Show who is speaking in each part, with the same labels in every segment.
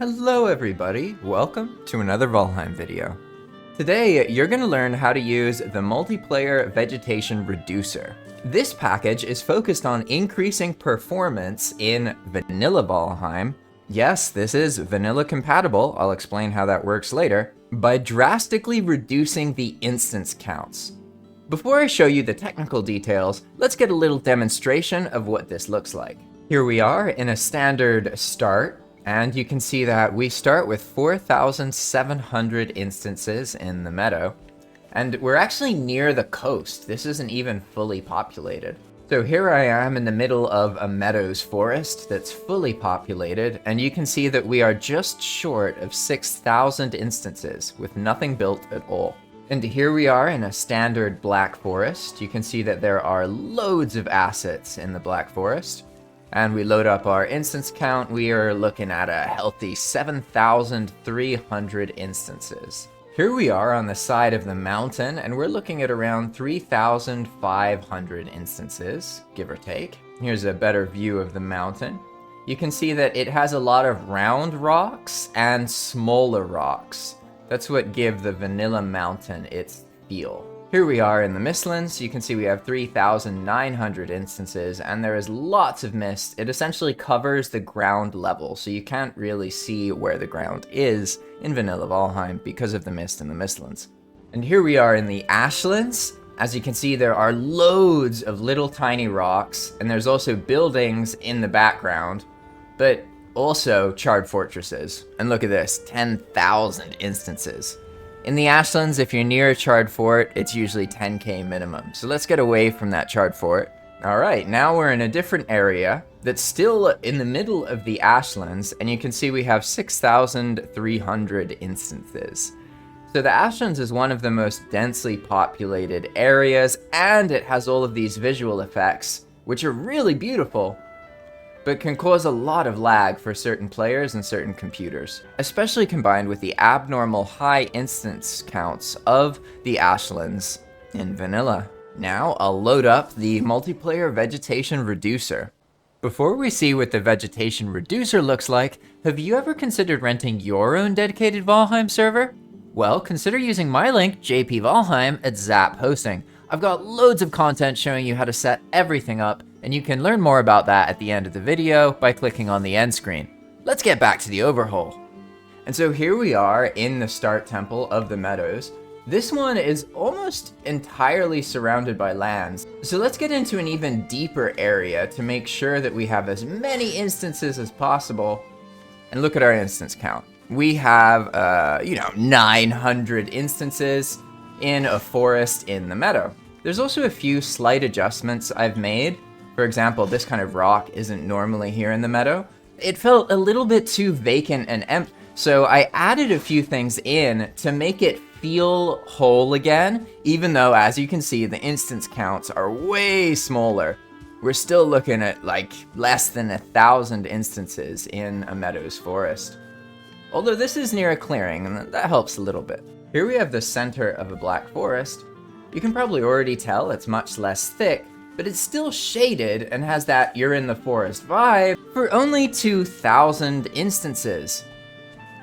Speaker 1: Hello everybody, welcome to another Valheim video. Today, you're going to learn how to use the multiplayer vegetation reducer. This package is focused on increasing performance in vanilla Valheim. Yes, this is vanilla compatible, I'll explain how that works later, by drastically reducing the instance counts. Before I show you the technical details, let's get a little demonstration of what this looks like. Here we are in a standard start. And you can see that we start with 4,700 instances in the meadow. And we're actually near the coast. This isn't even fully populated. So here I am in the middle of a meadows forest that's fully populated. And you can see that we are just short of 6,000 instances with nothing built at all. And here we are in a standard black forest. You can see that there are loads of assets in the black forest. And we load up our instance count, we are looking at a healthy 7,300 instances. Here we are on the side of the mountain, and we're looking at around 3,500 instances, give or take. Here's a better view of the mountain. You can see that it has a lot of round rocks and smaller rocks. That's what give the vanilla mountain its feel. Here we are in the mistlands. You can see we have 3,900 instances, and there is lots of mist. It essentially covers the ground level, so you can't really see where the ground is in vanilla Valheim because of the mist in the mistlands. And here we are in the ashlands. As you can see, there are loads of little tiny rocks, and there's also buildings in the background, but also charred fortresses. And look at this, 10,000 instances. In the ashlands, if you're near a charred fort, it's usually 10k minimum. So let's get away from that charred fort. Alright, now we're in a different area that's still in the middle of the ashlands, and you can see we have 6,300 instances. So the ashlands is one of the most densely populated areas, and it has all of these visual effects, which are really beautiful, but can cause a lot of lag for certain players and certain computers, especially combined with the abnormal high instance counts of the ashlands in vanilla. Now I'll load up the multiplayer vegetation reducer. Before we see what the vegetation reducer looks like, have you ever considered renting your own dedicated Valheim server? Well, consider using my link, JP Valheim, at Zap Hosting. I've got loads of content showing you how to set everything up, and you can learn more about that at the end of the video by clicking on the end screen. Let's get back to the overhaul. And so here we are in the start temple of the meadows. This one is almost entirely surrounded by lands. So let's get into an even deeper area to make sure that we have as many instances as possible. And look at our instance count. We have, 900 instances in a forest in the meadow. There's also a few slight adjustments I've made. For example, this kind of rock isn't normally here in the meadow. It felt a little bit too vacant and empty, so I added a few things in to make it feel whole again, even though, as you can see, the instance counts are way smaller. We're still looking at like less than 1,000 instances in a meadows forest. Although this is near a clearing, and that helps a little bit. Here we have the center of a black forest. You can probably already tell it's much less thick, but it's still shaded and has that you're in the forest vibe for only 2,000 instances.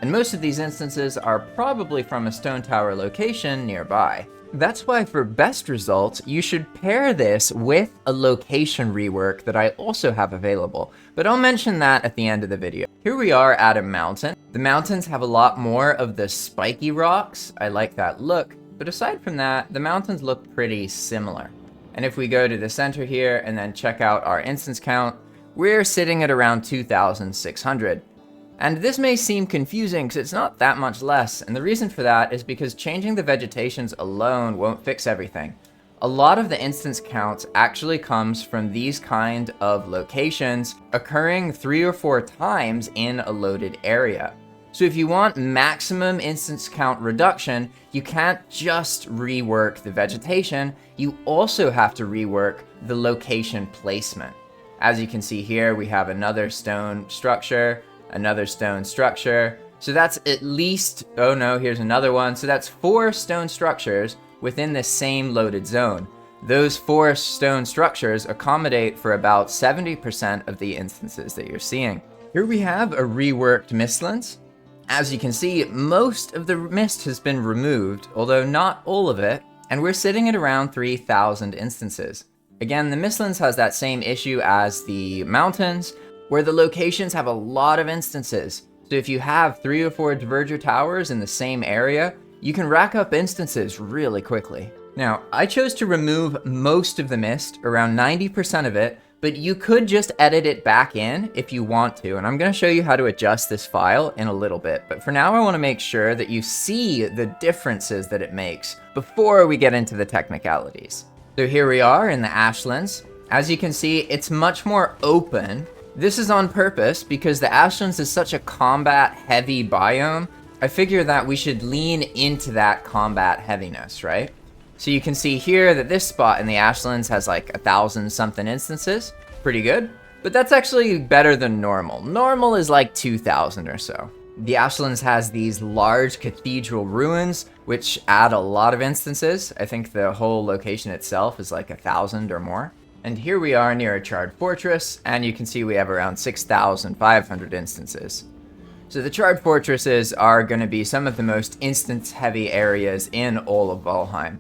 Speaker 1: And most of these instances are probably from a stone tower location nearby. That's why for best results, you should pair this with a location rework that I also have available, but I'll mention that at the end of the video. Here we are at a mountain. The mountains have a lot more of the spiky rocks. I like that look, but aside from that, the mountains look pretty similar. And if we go to the center here and then check out our instance count, we're sitting at around 2,600. And this may seem confusing because it's not that much less, and the reason for that is because changing the vegetations alone won't fix everything. A lot of the instance counts actually comes from these kind of locations occurring 3 or 4 times in a loaded area. So if you want maximum instance count reduction, you can't just rework the vegetation, you also have to rework the location placement. As you can see here, we have another stone structure, another stone structure. So that's at least, oh no, here's another one. So that's 4 stone structures within the same loaded zone. Those 4 stone structures accommodate for about 70% of the instances that you're seeing. Here we have a reworked mistlands. As you can see, most of the mist has been removed, although not all of it, and we're sitting at around 3,000 instances. Again, the Mistlands has that same issue as the mountains, where the locations have a lot of instances. So if you have 3 or 4 Diverger towers in the same area, you can rack up instances really quickly. Now, I chose to remove most of the mist, around 90% of it, but you could just edit it back in if you want to, and I'm going to show you how to adjust this file in a little bit. But for now, I want to make sure that you see the differences that it makes before we get into the technicalities. So here we are in the Ashlands. As you can see, it's much more open. This is on purpose because the Ashlands is such a combat-heavy biome. I figure that we should lean into that combat heaviness, right? So you can see here that this spot in the Ashlands has like 1,000 something instances. Pretty good. But that's actually better than normal. Normal is like 2,000 or so. The Ashlands has these large cathedral ruins, which add a lot of instances. I think the whole location itself is like 1,000 or more. And here we are near a charred fortress, and you can see we have around 6,500 instances. So the charred fortresses are going to be some of the most instance-heavy areas in all of Valheim.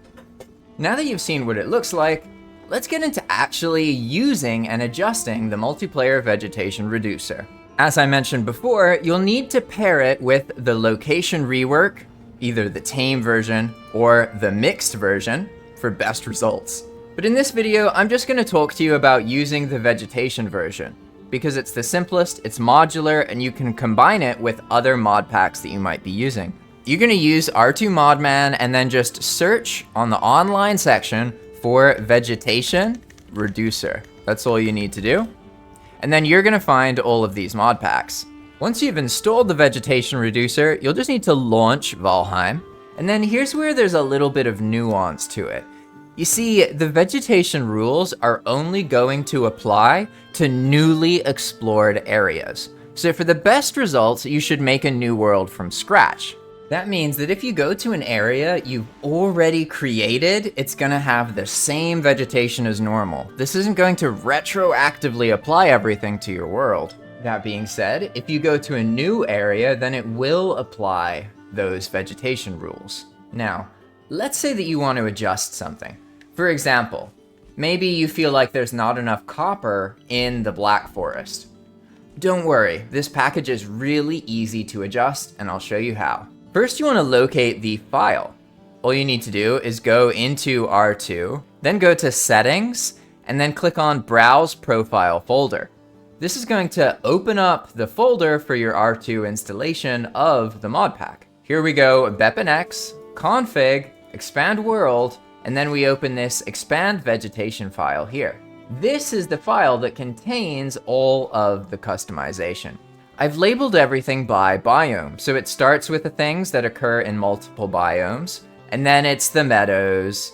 Speaker 1: Now that you've seen what it looks like, let's get into actually using and adjusting the multiplayer vegetation reducer. As I mentioned before, you'll need to pair it with the location rework, either the tame version or the mixed version, for best results. But in this video, I'm just going to talk to you about using the vegetation version, because it's the simplest, it's modular, and you can combine it with other mod packs that you might be using. You're going to use R2 Modman and then just search on the online section for Vegetation Reducer. That's all you need to do. And then you're going to find all of these mod packs. Once you've installed the Vegetation Reducer, you'll just need to launch Valheim. And then here's where there's a little bit of nuance to it. You see, the vegetation rules are only going to apply to newly explored areas. So for the best results, you should make a new world from scratch. That means that if you go to an area you've already created, it's going to have the same vegetation as normal. This isn't going to retroactively apply everything to your world. That being said, if you go to a new area, then it will apply those vegetation rules. Now, let's say that you want to adjust something. For example, maybe you feel like there's not enough copper in the Black Forest. Don't worry, this package is really easy to adjust, and I'll show you how. First, you want to locate the file. All you need to do is go into R2, then go to Settings, and then click on Browse Profile Folder. This is going to open up the folder for your R2 installation of the mod pack. Here we go, BepInEx, Config, Expand World, and then we open this Expand Vegetation file here. This is the file that contains all of the customization. I've labeled everything by biome, so it starts with the things that occur in multiple biomes, and then it's the meadows,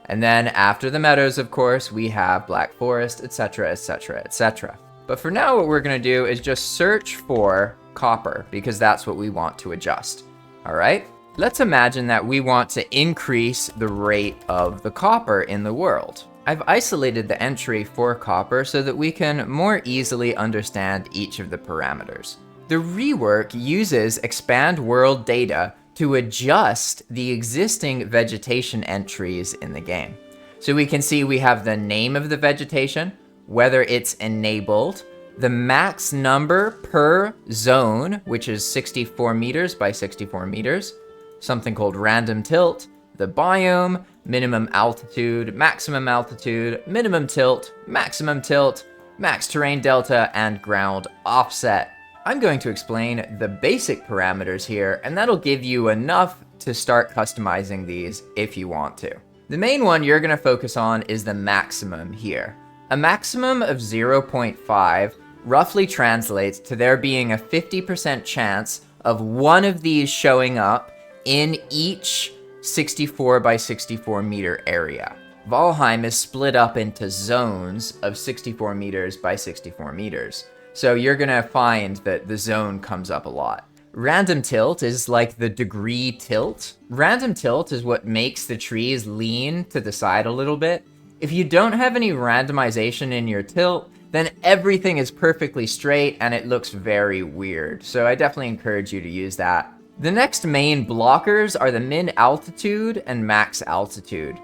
Speaker 1: and then after the meadows, of course, we have Black Forest, etc., etc., etc. But for now, what we're going to do is just search for copper, because that's what we want to adjust. All right? Let's imagine that we want to increase the rate of the copper in the world. I've isolated the entry for copper so that we can more easily understand each of the parameters. The rework uses expand world data to adjust the existing vegetation entries in the game. So we can see we have the name of the vegetation, whether it's enabled, the max number per zone, which is 64 meters by 64 meters, something called random tilt, the biome, minimum altitude, minimum tilt, maximum tilt, max terrain delta, and ground offset. I'm going to explain the basic parameters here, and that'll give you enough to start customizing these if you want to. The main one you're going to focus on is the maximum here. A maximum of 0.5 roughly translates to there being a 50% chance of one of these showing up in each 64 by 64 meter area. Valheim is split up into zones of 64 meters by 64 meters. So you're gonna find that the zone comes up a lot. Random tilt is like the degree tilt. Random tilt is what makes the trees lean to the side a little bit. If you don't have any randomization in your tilt, then everything is perfectly straight and it looks very weird. So I definitely encourage you to use that. The next main blockers are the min altitude and max altitude.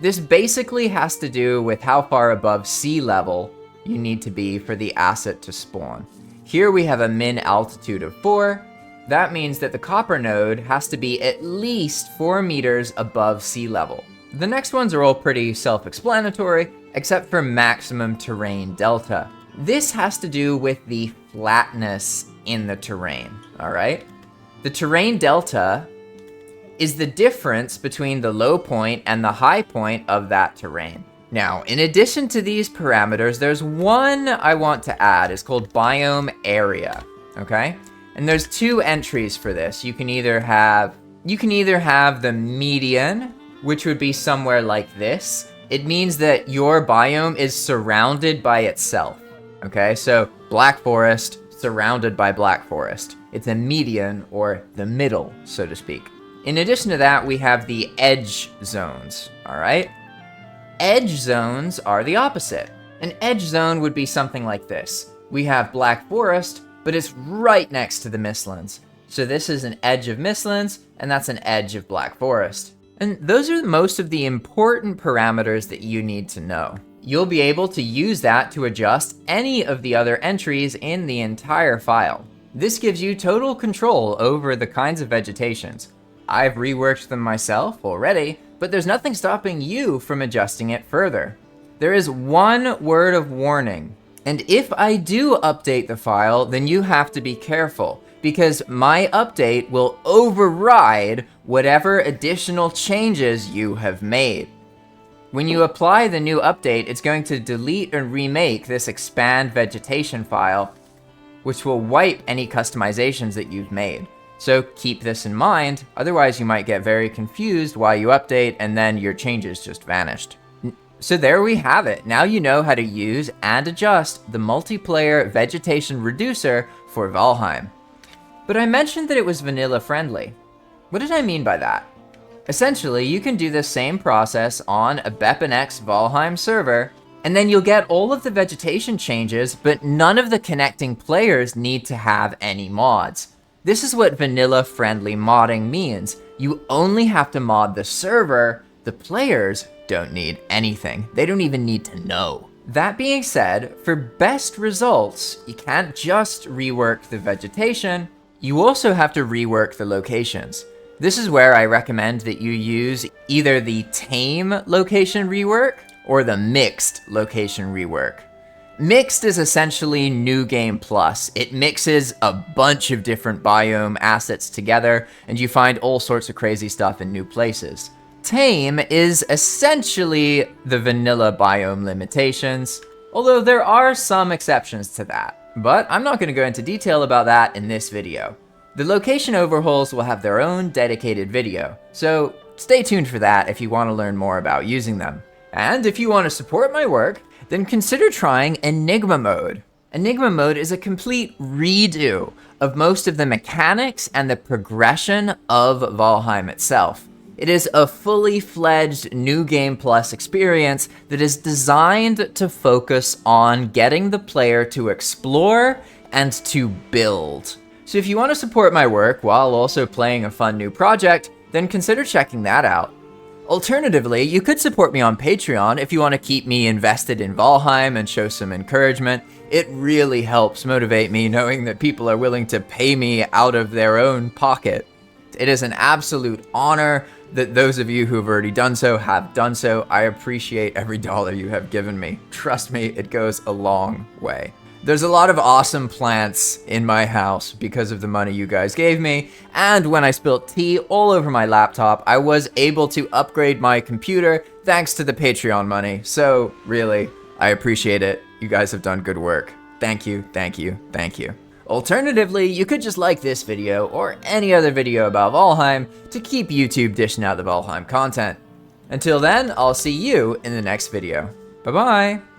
Speaker 1: This basically has to do with how far above sea level you need to be for the asset to spawn. Here we have a min altitude of 4. That means that the copper node has to be at least 4 meters above sea level. The next ones are all pretty self-explanatory, except for maximum terrain delta. This has to do with the flatness in the terrain, all right? The terrain delta is the difference between the low point and the high point of that terrain. Now, in addition to these parameters, there's one I want to add. It's called biome area, okay? And there's 2 entries for this. You can either have the median, which would be somewhere like this. It means that your biome is surrounded by itself, okay? So black forest surrounded by black forest. It's a median, or the middle, so to speak. In addition to that, we have the edge zones, all right? Edge zones are the opposite. An edge zone would be something like this. We have black forest, but it's right next to the mistlands. So this is an edge of mistlands, and that's an edge of black forest. And those are most of the important parameters that you need to know. You'll be able to use that to adjust any of the other entries in the entire file. This gives you total control over the kinds of vegetations. I've reworked them myself already, but there's nothing stopping you from adjusting it further. There is one word of warning, and if I do update the file, then you have to be careful, because my update will override whatever additional changes you have made. When you apply the new update, it's going to delete and remake this expand vegetation file, which will wipe any customizations that you've made. So keep this in mind, otherwise you might get very confused while you update and then your changes just vanished. So there we have it. Now you know how to use and adjust the multiplayer vegetation reducer for Valheim. But I mentioned that it was vanilla friendly. What did I mean by that? Essentially, you can do the same process on a BepInEx Valheim server, and then you'll get all of the vegetation changes, but none of the connecting players need to have any mods. This is what vanilla-friendly modding means. You only have to mod the server. The players don't need anything. They don't even need to know. That being said, for best results, you can't just rework the vegetation. You also have to rework the locations. This is where I recommend that you use either the tame location rework or the mixed location rework. Mixed is essentially New Game Plus. It mixes a bunch of different biome assets together, and you find all sorts of crazy stuff in new places. Tame is essentially the vanilla biome limitations, although there are some exceptions to that. But I'm not going to go into detail about that in this video. The location overhauls will have their own dedicated video, so stay tuned for that if you want to learn more about using them. And if you want to support my work, then consider trying Enigma Mode. Enigma Mode is a complete redo of most of the mechanics and the progression of Valheim itself. It is a fully fledged New Game Plus experience that is designed to focus on getting the player to explore and to build. So if you want to support my work while also playing a fun new project, then consider checking that out. Alternatively, you could support me on Patreon if you want to keep me invested in Valheim and show some encouragement. It really helps motivate me knowing that people are willing to pay me out of their own pocket. It is an absolute honor that those of you who have already done so have done so. I appreciate every dollar you have given me. Trust me, it goes a long way. There's a lot of awesome plants in my house because of the money you guys gave me, and when I spilled tea all over my laptop, I was able to upgrade my computer thanks to the Patreon money. So really, I appreciate it. You guys have done good work. Thank you, thank you, thank you. Alternatively, you could just like this video or any other video about Valheim to keep YouTube dishing out the Valheim content. Until then, I'll see you in the next video. Bye-bye!